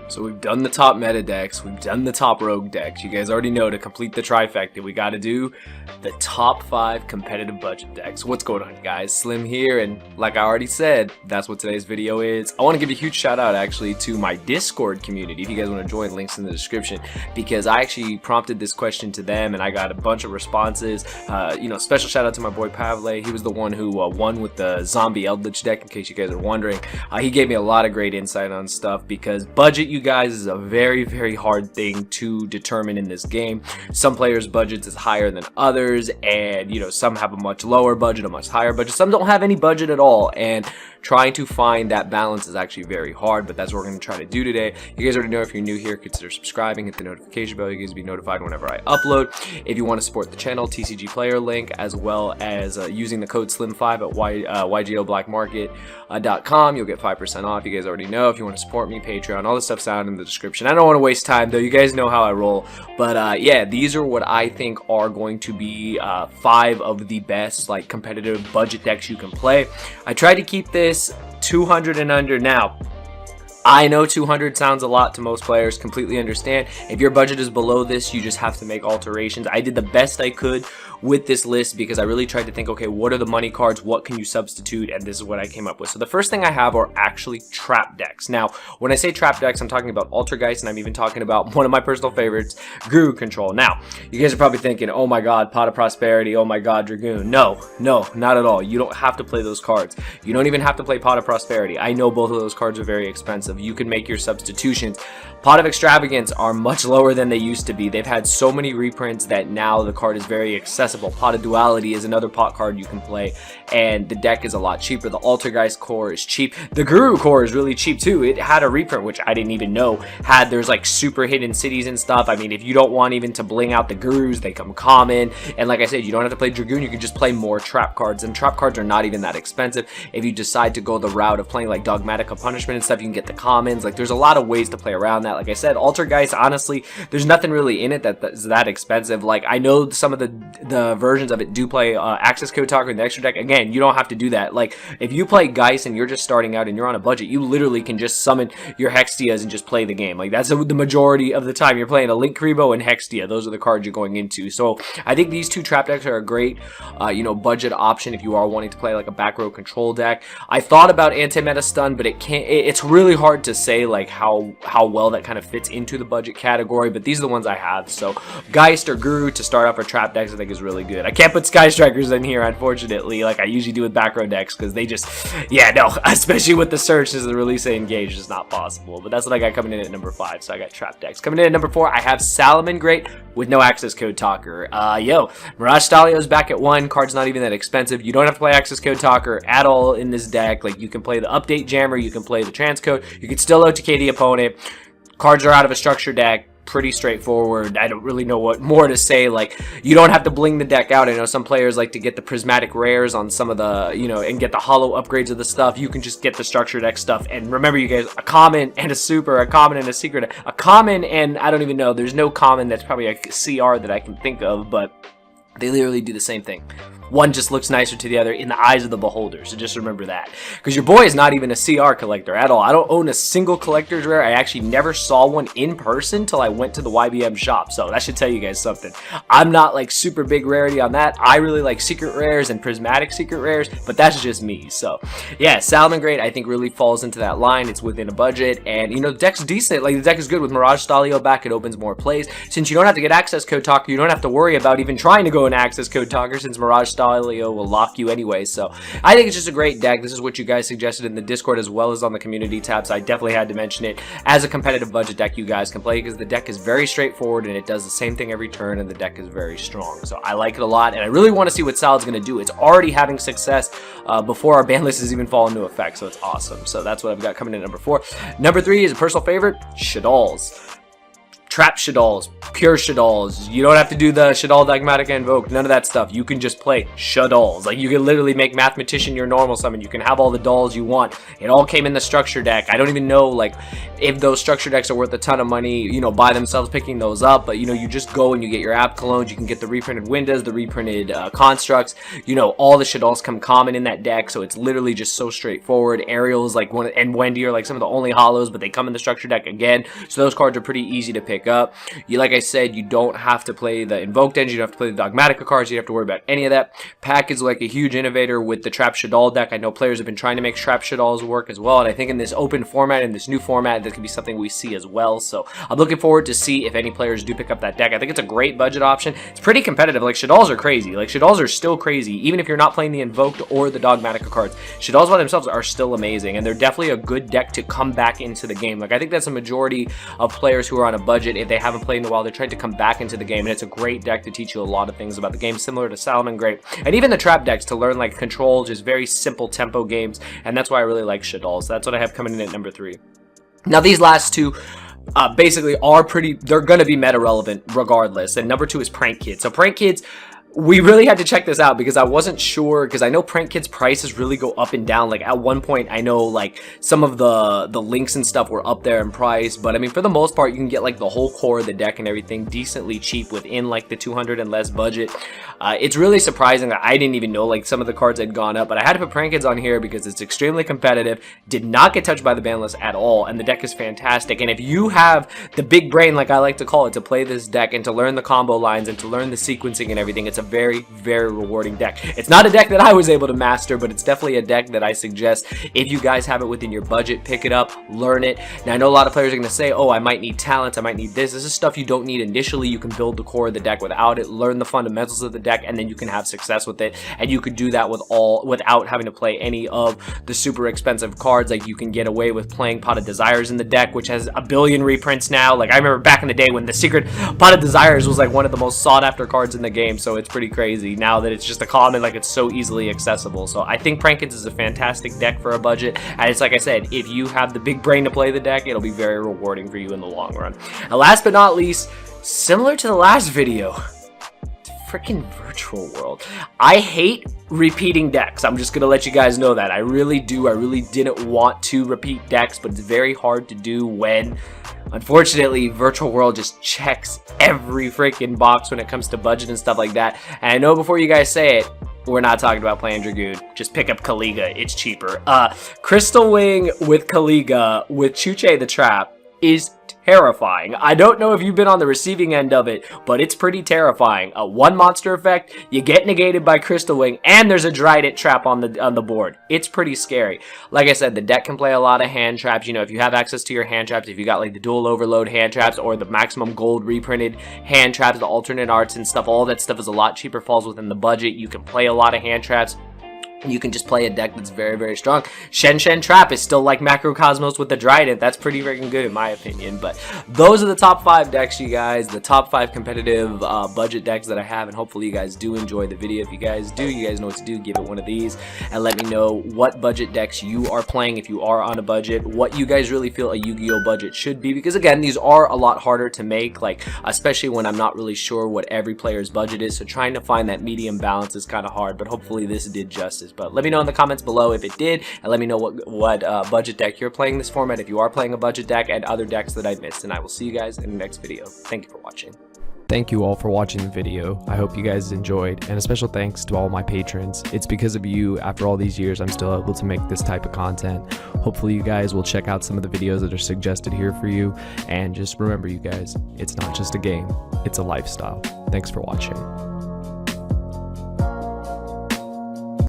So we've done the top meta decks, we've done the top rogue decks. You guys already know to complete the trifecta, we gotta do the top 5 competitive budget decks. What's going on, guys? Slim here, and like I already said, that's what today's video is. I want to give a huge shout out actually to my Discord community. If you guys want to join, links in the description, because I actually prompted this question to them and I got a bunch of responses. Special shout out to my boy Pavle. He was the one who won with the zombie Eldritch deck, in case you guys are wondering. He gave me a lot of great insight on stuff, because budget, you guys, is a very hard thing to determine in this game. Some players' budgets is higher than others, and some have a much lower budget, a much higher budget. Some don't have any budget at all, and trying to find that balance is actually very hard, but that's what we're going to try to do today. You guys already know, if you're new here, consider subscribing, hit the notification bell. You guys will be notified whenever I upload. If you want to support the channel, TCG player link, as well as using the code SLIM5 at YGOBlackMarket.com, you'll get 5% off. You guys already know. If you want to support me, Patreon, all this stuff's down in the description. I don't want to waste time though, you guys know how I roll, but yeah, these are what I think are going to be 5 of the best competitive budget decks you can play. I tried to keep this 200 and under. Now I know 200 sounds a lot to most players, completely understand. If your budget is below this, you just have to make alterations. I did the best I could with this list, because I really tried to think, okay, what are the money cards, what can you substitute, and this is what I came up with. So the first thing I have are actually trap decks. Now when I say trap decks, I'm talking about Altergeist, and I'm even talking about one of my personal favorites, Guru Control. Now you guys are probably thinking, oh my god, Pot of Prosperity, oh my god, Dragoon. No, not at all. You don't have to play those cards. You don't even have to play Pot of Prosperity. I know both of those cards are very expensive. You can make your substitutions. Pot of Extravagance are much lower than they used to be. They've had so many reprints that now the card is very accessible. Pot of Duality is another pot card you can play, and the deck is a lot cheaper. The Altergeist core is cheap. The Guru core is really cheap too. It had a reprint, which I didn't even know had. There's super hidden cities and stuff. I mean, if you don't want even to bling out the Gurus, they come common. And like I said, you don't have to play Dragoon. You can just play more trap cards, and trap cards are not even that expensive. If you decide to go the route of playing Dogmatica Punishment and stuff, you can get the commons. There's a lot of ways to play around that. Like I said, Altergeist, honestly, there's nothing really in it that's that expensive. I know some of the versions of it do play Access Code Talker in the extra deck. Again, you don't have to do that. If you play Geist and you're just starting out and you're on a budget, you literally can just summon your Hextias and just play the game. That's the majority of the time you're playing a Linkuriboh and Hextia. Those are the cards you're going into. So I think these two trap decks are a great budget option if you are wanting to play a back row control deck. I thought about Anti-Meta Stun, but it's really hard to say how well that kind of fits into the budget category, but these are the ones I have. So Geist or Guru to start off our trap decks I think is really good. I can't put Sky Strikers in here, unfortunately, like I usually do with back row decks, because they just, especially with the search as the release engage, is not possible. But that's what I got coming in at number 5. So I got trap decks. Coming in at number 4, I have Salamangreat with no Access Code Talker. Mirage Stalio's back at 1. Card's not even that expensive. You don't have to play Access Code Talker at all in this deck. You can play the Update Jammer, you can play the Transcode, you can still OTK the opponent. Cards are out of a structure deck. Pretty straightforward. I don't really know what more to say. You don't have to bling the deck out. I know some players like to get the prismatic rares on some of the, and get the hollow upgrades of the stuff. You can just get the structure deck stuff. And remember, you guys, a common and a super, a common and a secret, a common, and I don't even know. There's no common that's probably a CR that I can think of, but they literally do the same thing. One just looks nicer to the other in the eyes of the beholder, so just remember that. Because your boy is not even a CR collector at all. I don't own a single collector's rare. I actually never saw one in person till I went to the YBM shop, so that should tell you guys something. I'm not super big rarity on that. I really like secret rares and prismatic secret rares, but that's just me. So yeah, Salamangreat I think really falls into that line. It's within a budget, and the deck's decent. The deck is good with Mirage Stalio back. It opens more plays. Since you don't have to get Access Code Talker, you don't have to worry about even trying to go in Access Code Talker, since Mirage Stalio will lock you anyway. So I think it's just a great deck. This is what you guys suggested in the Discord as well as on the community tab, so I definitely had to mention it as a competitive budget deck you guys can play, because the deck is very straightforward and it does the same thing every turn, and the deck is very strong. So I like it a lot, and I really want to see what Salad's going to do. It's already having success before our ban list has even fallen into effect, so it's awesome. So that's what I've got coming in at number 4. Number 3 is a personal favorite, Shaddolls. trap Shaddolls, pure Shaddolls. You don't have to do the Shaddol Dogmatica Invoke, none of that stuff. You can just play Shaddolls. Like, you can literally make Mathematician your normal summon. You can have all the dolls you want. It all came in the structure deck. I don't even know, like, if those structure decks are worth a ton of money, you know, by themselves picking those up. But, you know, you just go and you get your app clones. You can get the reprinted Windas, the reprinted Constructs. You know, all the Shaddolls come common in that deck, so it's literally just so straightforward. Ariel's like one, and Wendy are like some of the only hollows, but they come in the structure deck again. So those cards are pretty easy to pick up. You, like I said, you don't have to play the Invoked Engine, you don't have to play the Dogmatica cards, you don't have to worry about any of that. Pack is like a huge innovator with the Trap Shaddol deck. I know players have been trying to make Trap Shaddolls work as well, and I think in this open format, in this new format, that could be something we see as well. So I'm looking forward to see if any players do pick up that deck. I think it's a great budget option. It's pretty competitive. Like, Shaddolls are crazy. Like, Shaddolls are still crazy, even if you're not playing the Invoked or the Dogmatica cards. Shaddolls by themselves are still amazing, and they're definitely a good deck to come back into the game. Like, I think that's a majority of players who are on a budget, if they haven't played in a while, they're trying to come back into the game, and it's a great deck to teach you a lot of things about the game, similar to Salamangreat, and even the trap decks to learn like control, just very simple tempo games, and that's why I really like Shaddolls. That's what I have coming in at number 3. Now these last two basically are they're gonna be meta relevant regardless, and number 2 is Prank Kids. So Prank Kids, we really had to check this out because I wasn't sure, because I know Prank Kids prices really go up and down. Like, at one point, I know like some of the links and stuff were up there in price, but I mean, for the most part, you can get like the whole core of the deck and everything decently cheap within like the 200 and less budget. It's really surprising that I didn't even know like some of the cards had gone up, but I had to put Prank Kids on here because it's extremely competitive, did not get touched by the ban list at all, and the deck is fantastic. And if you have the big brain, like I like to call it, to play this deck and to learn the combo lines and to learn the sequencing and everything, it's a very, very rewarding deck. It's not a deck that I was able to master, but it's definitely a deck that I suggest if you guys have it within your budget, pick it up, learn it. Now, I know a lot of players are going to say, oh, I might need talent, I might need this. This is stuff you don't need initially. You can build the core of the deck without it, learn the fundamentals of the deck, and then you can have success with it. And you could do that without having to play any of the super expensive cards. Like, you can get away with playing Pot of Desires in the deck, which has a billion reprints now. Like, I remember back in the day when the secret Pot of Desires was like one of the most sought after cards in the game, so it's pretty crazy now that it's just a common, like, it's so easily accessible. So I think Prank Kids is a fantastic deck for a budget, and it's like I said, if you have the big brain to play the deck, it'll be very rewarding for you in the long run. And last but not least, similar to the last video, freaking Virtual World. I hate repeating decks. I'm just gonna let you guys know that. I really do. I really didn't want to repeat decks, but it's very hard to do when, unfortunately, Virtual World just checks every freaking box when it comes to budget and stuff like that. And I know before you guys say it, we're not talking about playing Dragoon. Just pick up Kaliga. It's cheaper. Crystal Wing with Kaliga with Chuche the Trap is terrifying. I don't know if you've been on the receiving end of it, but it's pretty terrifying. A 1 monster effect, you get negated by Crystal Wing, and there's a Dryden trap on the board. It's pretty scary. Like I said, the deck can play a lot of hand traps. You know, if you have access to your hand traps, if you got like the dual overload hand traps or the maximum gold reprinted hand traps, the alternate arts and stuff, all that stuff is a lot cheaper, falls within the budget. You can play a lot of hand traps. You can just play a deck that's very, very strong. Shen Trap is still like Macrocosmos with the Dryden. That's pretty freaking good in my opinion. But those are the top 5 decks, you guys. The top 5 competitive budget decks that I have. And hopefully you guys do enjoy the video. If you guys do, you guys know what to do. Give it one of these. And let me know what budget decks you are playing if you are on a budget. What you guys really feel a Yu-Gi-Oh budget should be. Because again, these are a lot harder to make. Like, especially when I'm not really sure what every player's budget is. So trying to find that medium balance is kind of hard. But hopefully this did justice. But let me know in the comments below if it did, and let me know what budget deck you're playing this format, if you are playing a budget deck, and other decks that I missed. And I will see you guys in the next video. Thank you for watching. Thank you all for watching the video. I hope you guys enjoyed, and a special thanks to all my patrons. It's because of you, after all these years, I'm still able to make this type of content. Hopefully you guys will check out some of the videos that are suggested here for you, and just remember, you guys, it's not just a game, it's a lifestyle. Thanks for watching.